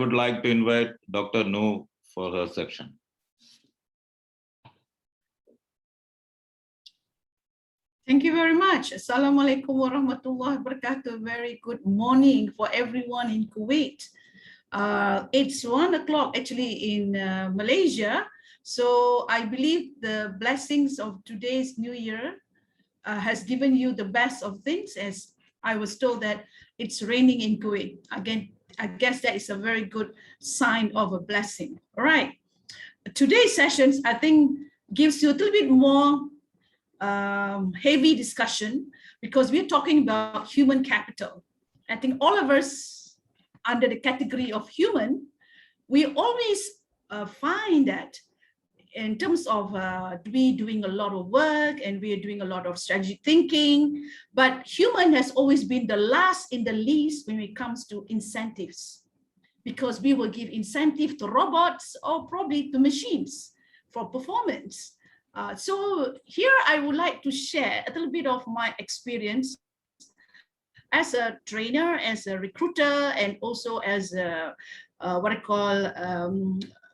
would like to invite Dr. Nu for her section. Thank you very much. Assalamualaikum warahmatullahi wabarakatuh. Very good morning for everyone in Kuwait. It's 1 o'clock actually in Malaysia. So I believe the blessings of today's New Year has given you the best of things, as I was told that it's raining in Kuwait. Again, I guess that is a very good sign of a blessing. All right. Today's sessions, I think, gives you a little bit more heavy discussion because we're talking about human capital. I think all of us under the category of human, we always find that in terms of we doing a lot of work and we are doing a lot of strategic thinking, but human has always been the last in the list when it comes to incentives, because we will give incentive to robots or probably to machines for performance. So here I would like to share a little bit of my experience as a trainer, as a recruiter, and also as a, what I call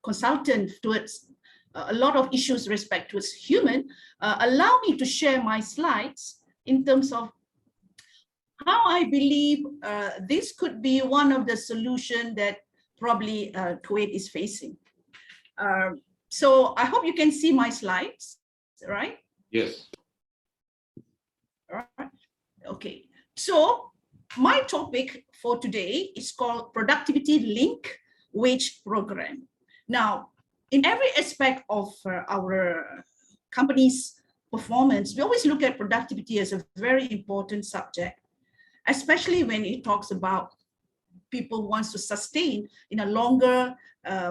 consultant towards a lot of issues respect towards human. Allow me to share my slides in terms of how I believe this could be one of the solutions that probably Kuwait is facing. So I hope you can see my slides, right? Yes. All right. Okay. So my topic for today is called Productivity Link Wage Program. Now, in every aspect of our company's performance, we always look at productivity as a very important subject, especially when it talks about people wants to sustain in a longer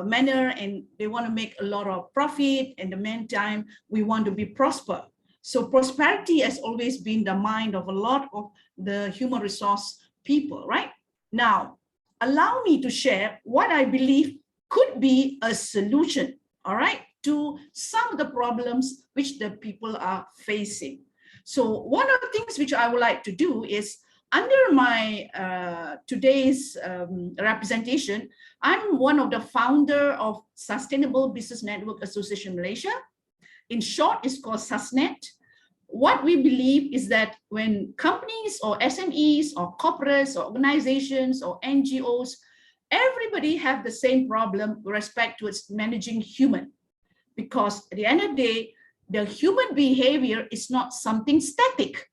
manner and they want to make a lot of profit. In the meantime, we want to be prosper. So prosperity has always been the mind of a lot of the human resource people, right? Now, allow me to share what I believe could be a solution, all right, to some of the problems which the people are facing. So one of the things which I would like to do is, under my today's representation, I'm one of the founder of Sustainable Business Network Association Malaysia. In short, it's called SUSNET. What we believe is that when companies or SMEs or corporates or organizations or NGOs, everybody have the same problem with respect to its managing human, because at the end of the day, the human behavior is not something static.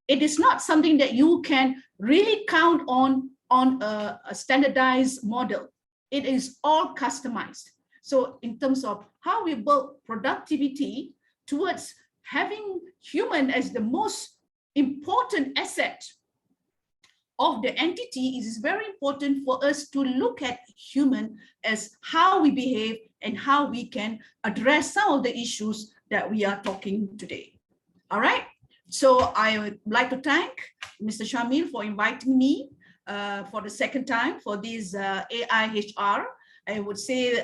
It is not something that you can really count on a standardized model. It is all customized. So in terms of how we build productivity towards having human as the most important asset of the entity, it is very important for us to look at human as how we behave and how we can address some of the issues that we are talking today. All right. So I would like to thank Mr. Shamil for inviting me for the second time for this AIHR. I would say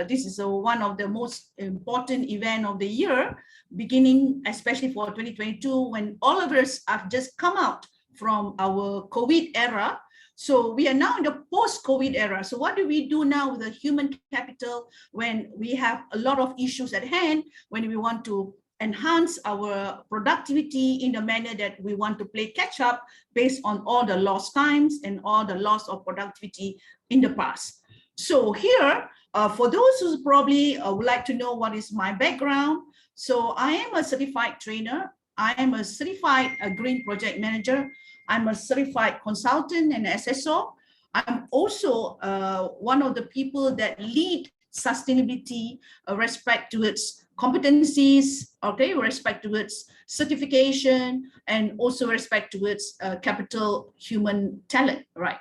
this is one of the most important event of the year, beginning especially for 2022, when all of us have just come out from our COVID era. So we are now in the post-COVID era. So what do we do now with the human capital when we have a lot of issues at hand, when we want to enhance our productivity in the manner that we want to play catch up based on all the lost times and all the loss of productivity in the past. So here, for those who probably would like to know what is my background, so I am a certified trainer. I am a certified green project manager. I'm a certified consultant and SSO. I'm also one of the people that lead sustainability respect to its competencies, okay, respect to its certification, and also respect to its capital human talent, right?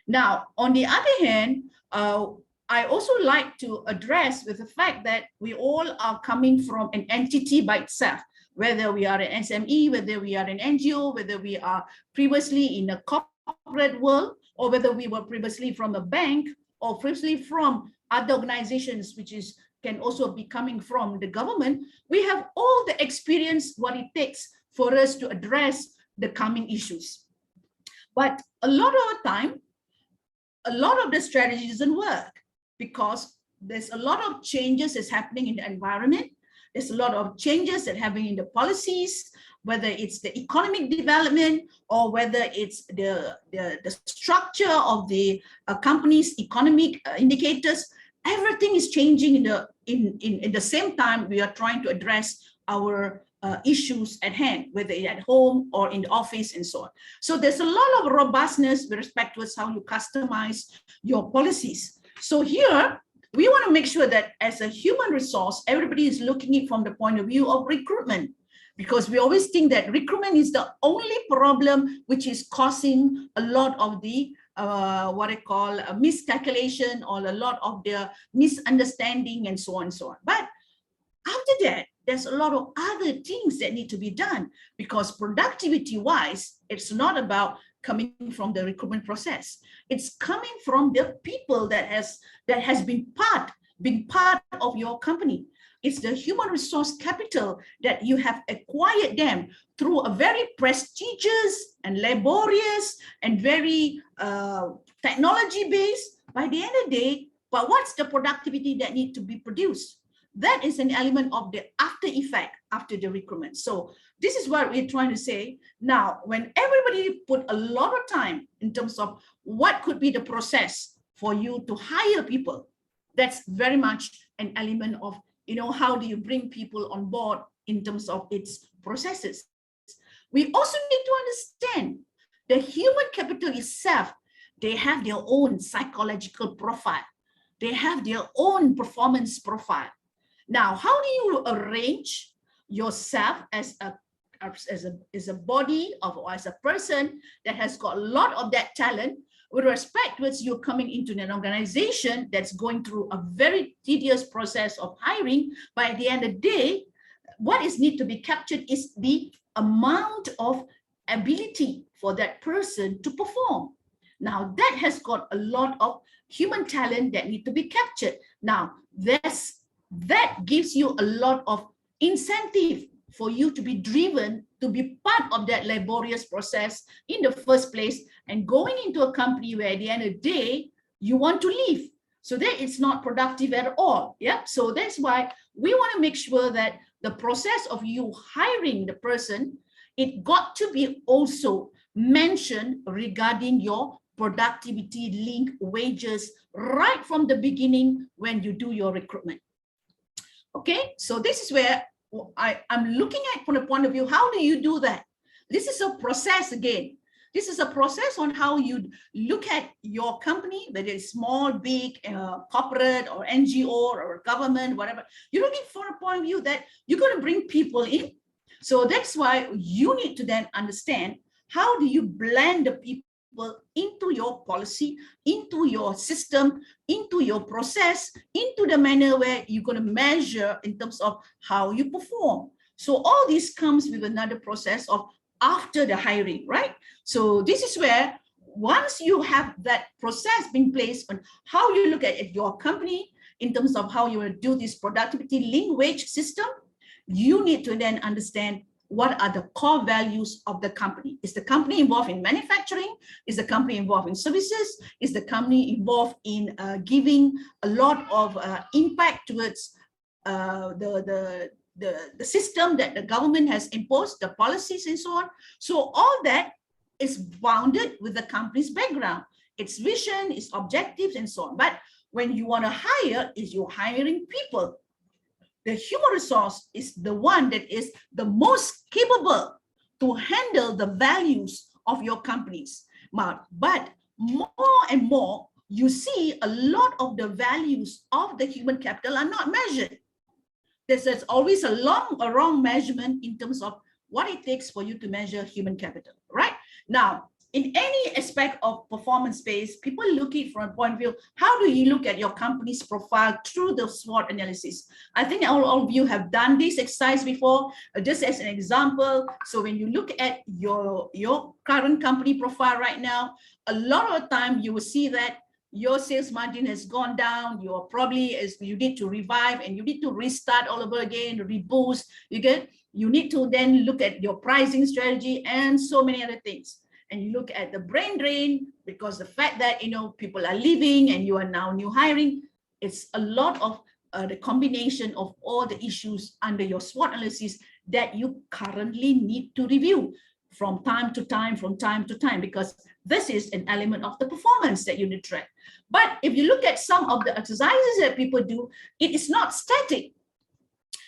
Now, on the other hand, I also like to address with the fact that we all are coming from an entity by itself, whether we are an SME, whether we are an NGO, whether we are previously in a corporate world, or whether we were previously from a bank or previously from other organizations, which can also be coming from the government. We have all the experience what it takes for us to address the coming issues. But a lot of the time, a lot of the strategy doesn't work because there's a lot of changes that's happening in the environment. There's a lot of changes that happening in the policies, whether it's the economic development or whether it's the structure of the company's economic indicators. Everything is changing in the same time we are trying to address our issues at hand, whether at home or in the office and so on. So there's a lot of robustness with respect to how you customize your policies. So here, we want to make sure that as a human resource, everybody is looking at it from the point of view of recruitment, because we always think that recruitment is the only problem which is causing a lot of the what I call a miscalculation or a lot of the misunderstanding and so on and so on. But after that, there's a lot of other things that need to be done, because productivity wise, it's not about coming from the recruitment process. It's coming from the people that has been part of your company. It's the human resource capital that you have acquired them through a very prestigious and laborious and very technology-based. By the end of the day, but what's the productivity that need to be produced? That is an element of the after effect after the recruitment. So this is what we're trying to say. Now, when everybody put a lot of time in terms of what could be the process for you to hire people, that's very much an element of, how do you bring people on board in terms of its processes. We also need to understand the human capital itself. They have their own psychological profile. They have their own performance profile. Now, how do you arrange yourself as a body or as a person that has got a lot of that talent, with respect to you're coming into an organization that's going through a very tedious process of hiring? By the end of the day, what is need to be captured is the amount of ability for that person to perform. Now, that has got a lot of human talent that need to be captured. Now, that gives you a lot of incentive for you to be driven to be part of that laborious process in the first place, and going into a company where at the end of the day, you want to leave. So that it's not productive at all. Yeah. So that's why we want to make sure that the process of you hiring the person, it got to be also mentioned regarding your productivity link wages right from the beginning when you do your recruitment. Okay, so this is where I'm looking at from the point of view, how do you do that? This is a process again. This is a process on how you look at your company, whether it's small, big, corporate or NGO or government, whatever. You're looking for a point of view that you're going to bring people in. So that's why you need to then understand, how do you blend the people into your policy, into your system, into your process, into the manner where you're going to measure in terms of how you perform. So all this comes with another process of after the hiring, right? So this is where once you have that process being placed on how you look at your company in terms of how you will do this productivity linked wage system, you need to then understand what are the core values of the company. Is the company involved in manufacturing? Is the company involved in services? Is the company involved in giving a lot of impact towards the system that the government has imposed, the policies and so on? So all that is bounded with the company's background, its vision, its objectives and so on. But when you want to hire, is you're hiring people. The human resource is the one that is the most capable to handle the values of your companies. But more and more, you see a lot of the values of the human capital are not measured. There's always a wrong measurement in terms of what it takes for you to measure human capital, right? Now, in any aspect of performance space, people look at it from a point of view, how do you look at your company's profile through the SWOT analysis? I think all of you have done this exercise before, just as an example. So when you look at your current company profile right now, a lot of the time you will see that your sales margin has gone down. You are probably, you need to revive and you need to restart all over again, reboost. You need to then look at your pricing strategy and so many other things. And you look at the brain drain, because the fact that, people are leaving and you are now new hiring, it's a lot of the combination of all the issues under your SWOT analysis that you currently need to review from time to time, because this is an element of the performance that you need to track. But if you look at some of the exercises that people do, it is not static.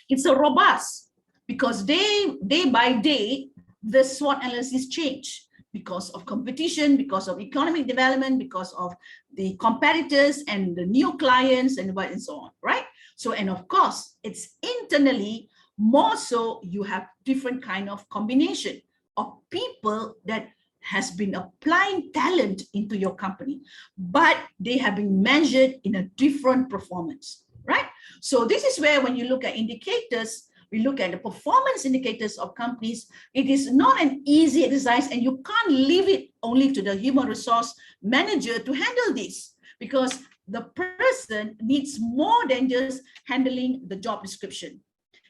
It's a robust, because day by day, the SWOT analysis change because of competition, because of economic development, because of the competitors and the new clients and so on, right? So, and of course, it's internally more so you have different kind of combination of people that has been applying talent into your company, but they have been measured in a different performance, right? So this is where when you look at indicators, we look at the performance indicators of companies, it is not an easy exercise, and you can't leave it only to the human resource manager to handle this, because the person needs more than just handling the job description.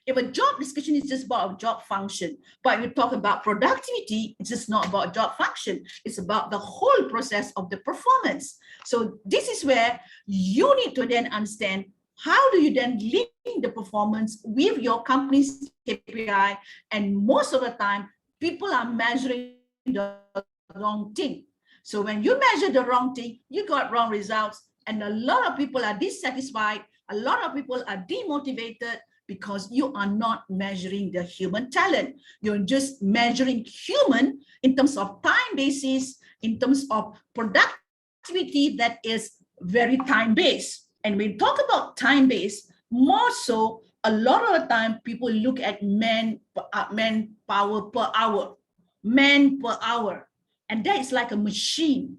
If a job description is just about a job function, but you talk about productivity, it's just not about job function. It's about the whole process of the performance. So this is where you need to then understand, how do you then link the performance with your company's KPI? And most of the time, people are measuring the wrong thing. So when you measure the wrong thing, you got wrong results. And a lot of people are dissatisfied. A lot of people are demotivated because you are not measuring the human talent. You're just measuring human in terms of time basis, in terms of productivity that is very time-based. And when we talk about time-based, more so, a lot of the time people look at manpower per hour, man per hour. And that is like a machine.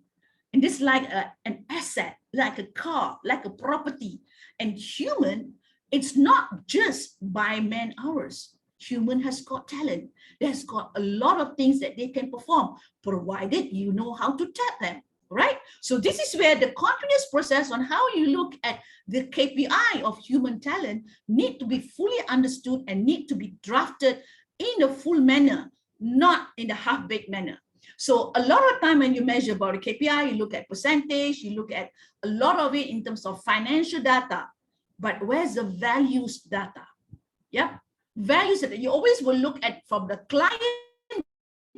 And this is like an asset, like a car, like a property. And human, it's not just by man hours. Human has got talent. There's got a lot of things that they can perform, provided you know how to tap them, right? So this is where the continuous process on how you look at the KPI of human talent need to be fully understood and need to be drafted in a full manner, not in a half-baked manner. So a lot of time when you measure about a KPI, you look at percentage, you look at a lot of it in terms of financial data, but where's the values data? Yeah, values that you always will look at from the client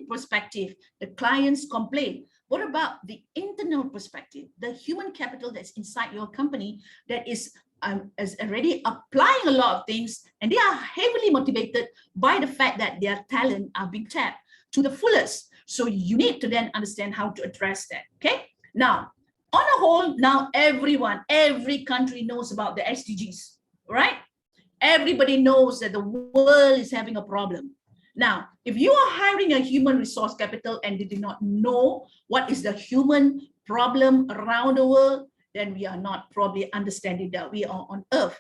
perspective, the client's complaint. What about the internal perspective, the human capital that's inside your company that is already applying a lot of things, and they are heavily motivated by the fact that their talent are being tapped to the fullest. So you need to then understand how to address that, okay? Now, on a whole, now every country knows about the SDGs, right? Everybody knows that the world is having a problem. Now, if you are hiring a human resource capital and they do not know what is the human problem around the world, then we are not probably understanding that we are on Earth,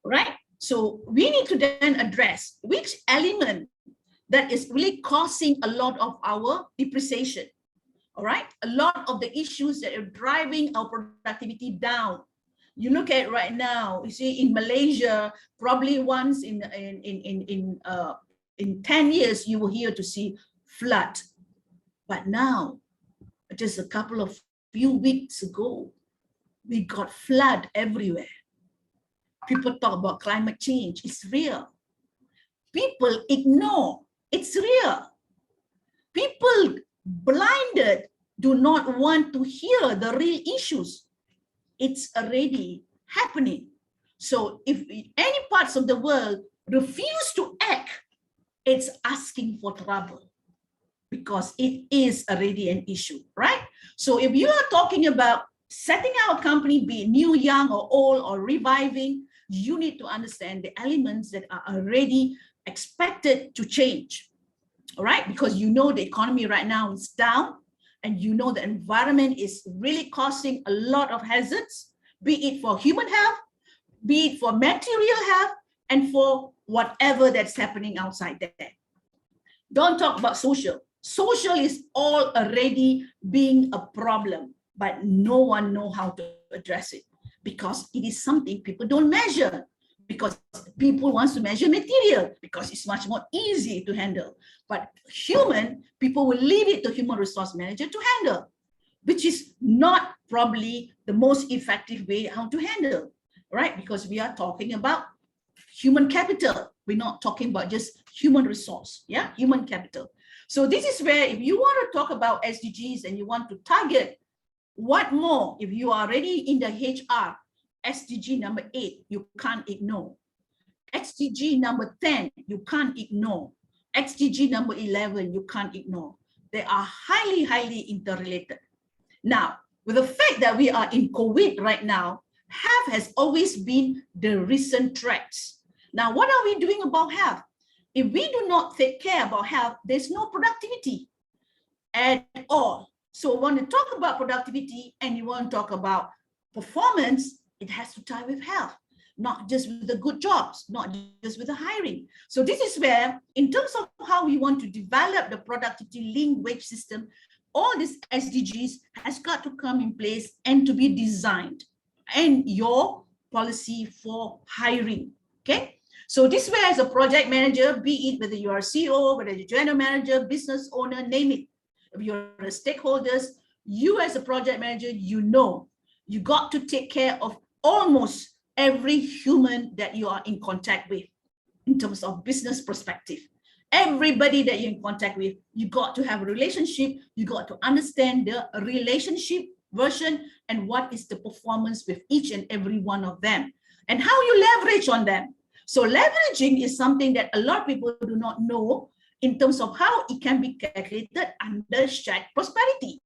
right? So we need to then address which element that is really causing a lot of our depreciation, all right? A lot of the issues that are driving our productivity down. You look at right now, you see in Malaysia, probably once in 10 years, you will hear to see flood. But now, just a couple of few weeks ago, we got flood everywhere. People talk about climate change. It's real. People ignore. It's real. People blinded do not want to hear the real issues. It's already happening. So if any parts of the world refuse to act, it's asking for trouble, because it is already an issue, right? So if you are talking about setting out a company, be it new, young, or old, or reviving, you need to understand the elements that are already expected to change, all right? Because you know the economy right now is down, and you know the environment is really causing a lot of hazards, be it for human health, be it for material health, and for whatever that's happening outside there. Don't talk about social. Social is all already being a problem, but no one knows how to address it, because it is something people don't measure, because people want to measure material, because it's much more easy to handle. But human, people will leave it to human resource manager to handle. which is not probably the most effective way how to handle, right? Because we are talking about human capital. We're not talking about just human resource, yeah, human capital. So this is where if you want to talk about SDGs and you want to target what more, if you are already in the HR, SDG number 8, you can't ignore. SDG number 10, you can't ignore. SDG number 11, you can't ignore. They are highly, highly interrelated. Now, with the fact that we are in COVID right now, health has always been the recent threats. Now, what are we doing about health? If we do not take care about health, there's no productivity at all. So when you talk about productivity and you want to talk about performance, it has to tie with health, not just with the good jobs, not just with the hiring. So this is where, in terms of how we want to develop the productivity linked wage system, all these SDGs has got to come in place and to be designed, and your policy for hiring, okay? So this way, as a project manager, be it whether you are a CEO, whether you're a general manager, business owner, name it, if you're a stakeholders, you as a project manager, you know, you got to take care of almost every human that you are in contact with in terms of business perspective. Everybody that you're in contact with, you got to have a relationship, you got to understand the relationship version and what is the performance with each and every one of them and how you leverage on them. So leveraging is something that a lot of people do not know in terms of how it can be calculated under shared prosperity.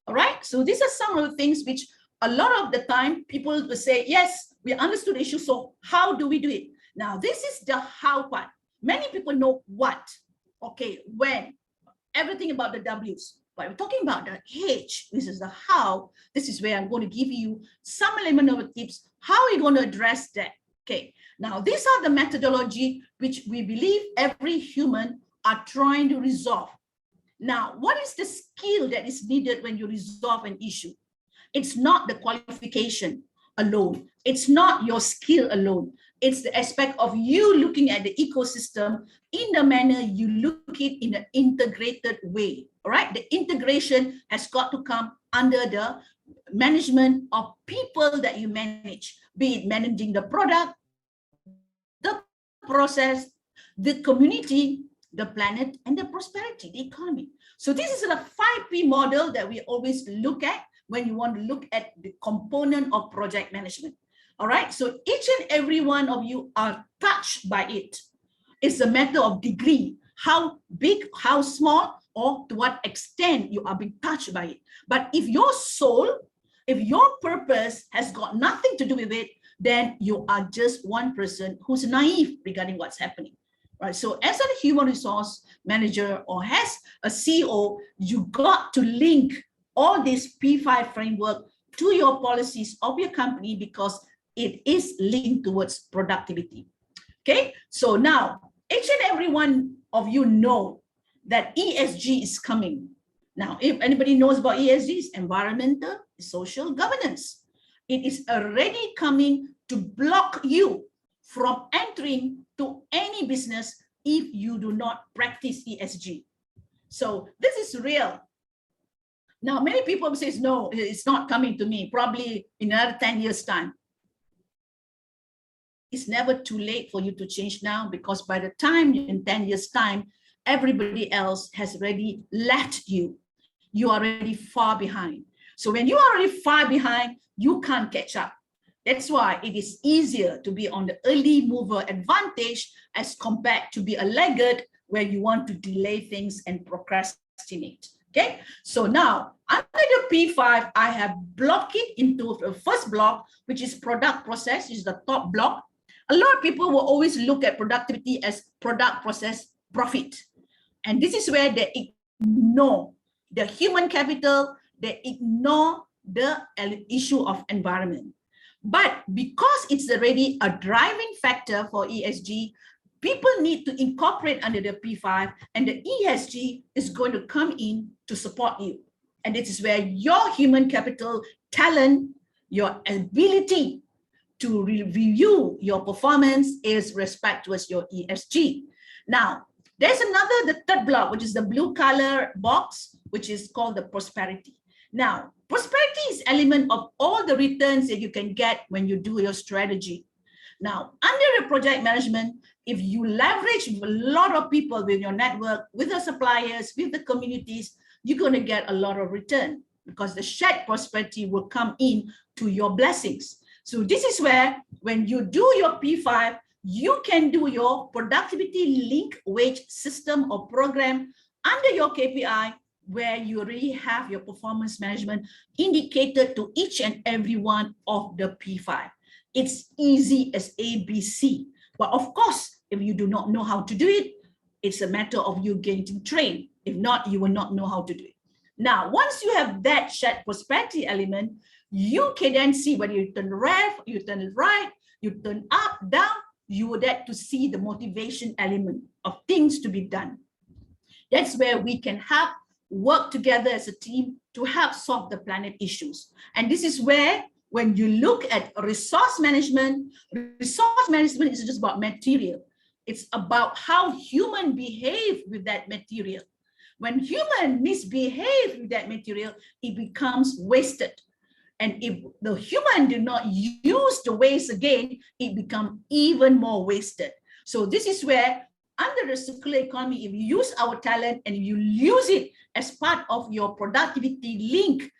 All right, so these are some of the things which a lot of the time people will say, yes, we understood the issue, so how do we do it? Now, this is the how part. Many people know what, okay, when, everything about the W's, but we're talking about the H. This is the how. This is where I'm going to give you some elemental tips. How are you going to address that? Okay, now these are the methodology which we believe every human are trying to resolve. Now, what is the skill that is needed when you resolve an issue? It's not the qualification alone. It's not your skill alone. It's the aspect of you looking at the ecosystem in the manner you look it in an integrated way. All right, the integration has got to come under the management of people that you manage, be it managing the product, the process, the community, the planet, and the prosperity, the economy. So this is a 5P model that we always look at when you want to look at the component of project management. All right, so each and every one of you are touched by it. It's a matter of degree, how big, how small, or to what extent you are being touched by it. But if your soul, if your purpose has got nothing to do with it, then you are just one person who's naive regarding what's happening. Right, so as a human resource manager or as a CEO, you got to link all this P5 framework to your policies of your company because it is linked towards productivity. Okay, so now each and every one of you know that ESG is coming. Now, if anybody knows about ESG, it's environmental, social governance. It is already coming to block you from entering to any business if you do not practice ESG. So this is real. Now, many people say, no, it's not coming to me, probably in another 10 years' time. It's never too late for you to change now, because by the time in 10 years' time, everybody else has already left you. You are already far behind. So when you are already far behind, you can't catch up. That's why it is easier to be on the early mover advantage as compared to be a laggard where you want to delay things and procrastinate. Okay, so now under the P5, I have blocked it into the first block, which is product process, is the top block. A lot of people will always look at productivity as product process profit. And this is where they ignore the human capital, they ignore the issue of environment. But because it's already a driving factor for ESG, people need to incorporate under the P5, and the ESG is going to come in to support you. And this is where your human capital, talent, your ability to review your performance is respect towards your ESG. Now, There's another, the third block, which is the blue color box, which is called the prosperity. Now, prosperity is element of all the returns that you can get when you do your strategy. Now, under the project management, if you leverage a lot of people with your network, with the suppliers, with the communities, you're going to get a lot of return because the shared prosperity will come in to your blessings. So this is where when you do your P5, you can do your productivity link wage system or program under your KPI, where you already have your performance management indicated to each and every one of the P5. It's easy as ABC. But of course, if you do not know how to do it, it's a matter of you getting trained. If not, you will not know how to do it. Now, once you have that shared prosperity element, you can then see whether you turn left, you turn right, you turn up, down, you would get to see the motivation element of things to be done. That's where we can have work together as a team to help solve the planet issues. And this is where, when you look at resource management is just about material. It's about how human behave with that material. When human misbehave with that material, it becomes wasted. And if the human do not use the waste again, it becomes even more wasted. So this is where, under the circular economy, if you use our talent and you use it as part of your productivity link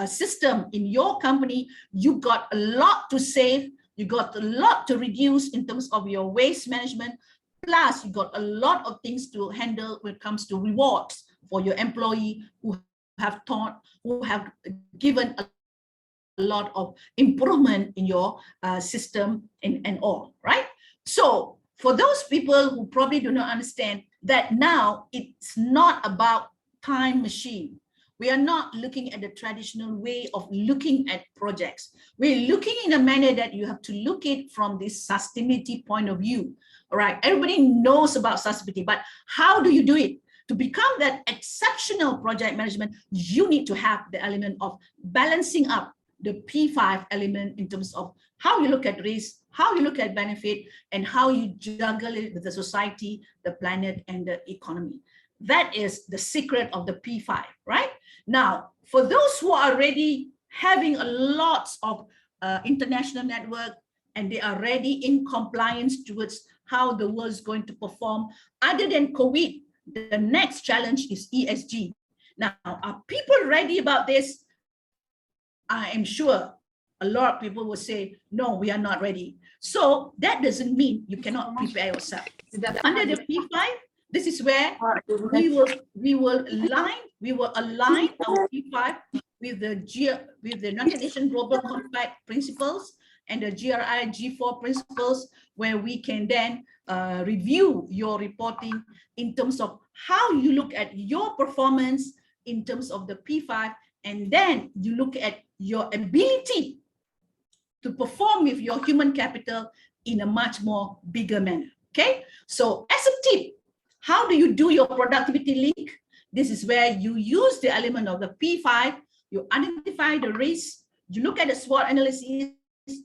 system in your company, you got a lot to save, you got a lot to reduce in terms of your waste management, plus you got a lot of things to handle when it comes to rewards for your employee who have given a lot of improvement in your system and all, right? So for those people who probably do not understand that now it's not about time machine. We are not looking at the traditional way of looking at projects. We're looking in a manner that you have to look at from this sustainability point of view. All right, everybody knows about sustainability, but how do you do it? To become that exceptional project management, you need to have the element of balancing up the P5 element in terms of how you look at risk, how you look at benefit, and how you juggle it with the society, the planet, and the economy. That is the secret of the P5, right? Now, for those who are already having a lot of international network and they are already in compliance towards how the world is going to perform, other than COVID, the next challenge is ESG. Now, are people ready about this? I am sure a lot of people will say, no, we are not ready. So that doesn't mean you cannot prepare yourself. Under the P5, this is where we will align our P5 with the United Nations Global Compact principles and the GRI G4 principles, where we can then review your reporting in terms of how you look at your performance in terms of the P5, and then you look at your ability to perform with your human capital in a much more bigger manner. Okay, so as a tip, how do you do your productivity link? This is where you use the element of the P5, you identify the risk, you look at the SWOT analysis,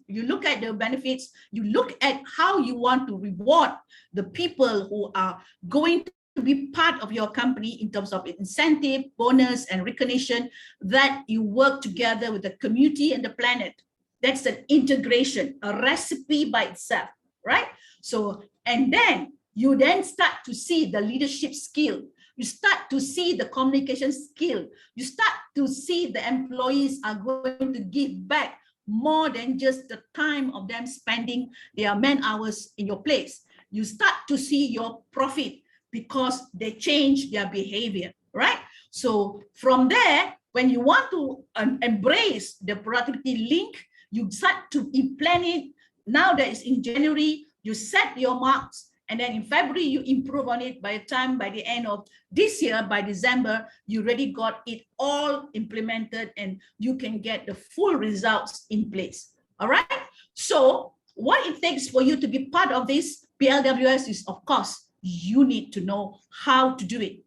you look at the benefits, you look at how you want to reward the people who are going to be part of your company in terms of incentive, bonus, and recognition, that you work together with the community and the planet. That's an integration, a recipe by itself, right? So, and then you then start to see the leadership skill. You start to see the communication skill. You start to see the employees are going to give back more than just the time of them spending their man hours in your place. You start to see your profit because they change their behavior, right? So from there, when you want to embrace the productivity link, you start to plan it. Now that it's in January, you set your marks, and then in February, you improve on it. By the end of this year, by December, you already got it all implemented and you can get the full results in place. All right. So what it takes for you to be part of this PLWS is, of course, you need to know how to do it.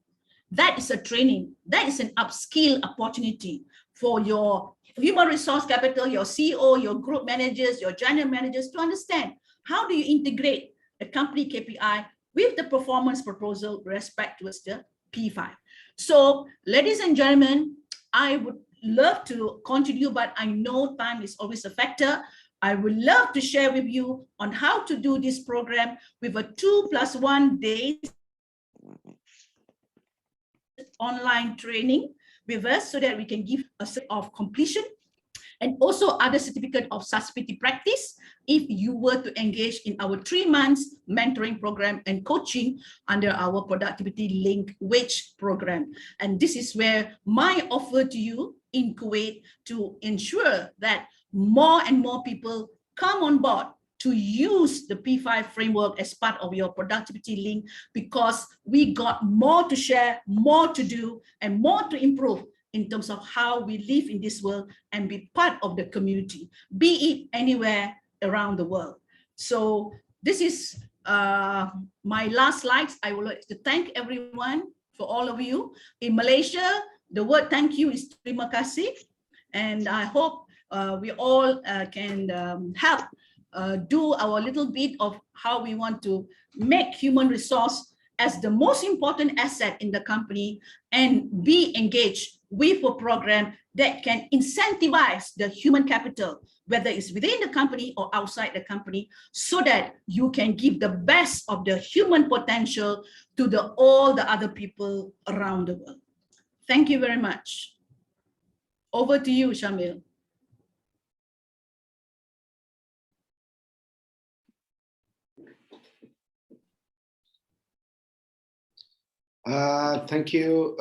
That is a training. That is an upskill opportunity for your human resource capital, your CEO, your group managers, your general managers to understand how do you integrate the company KPI with the performance proposal with respect towards the P5. So, ladies and gentlemen, I would love to continue, but I know time is always a factor. I would love to share with you on how to do this program with a 2+1 days online training with us so that we can give a set of completion and also other certificate of susceptibility practice if you were to engage in our 3 months mentoring program and coaching under our productivity link wage program. And this is where my offer to you in Kuwait to ensure that more and more people come on board to use the P5 framework as part of your productivity link, because we got more to share, more to do, and more to improve in terms of how we live in this world and be part of the community, be it anywhere around the world. So this is my last slides. I would like to thank everyone for all of you. In Malaysia, the word thank you is terima kasih. And I hope we all can help do our little bit of how we want to make human resource as the most important asset in the company and be engaged with a program that can incentivize the human capital, whether it's within the company or outside the company, so that you can give the best of the human potential to all the other people around the world. Thank you very much. Over to you, Shamil. Thank you.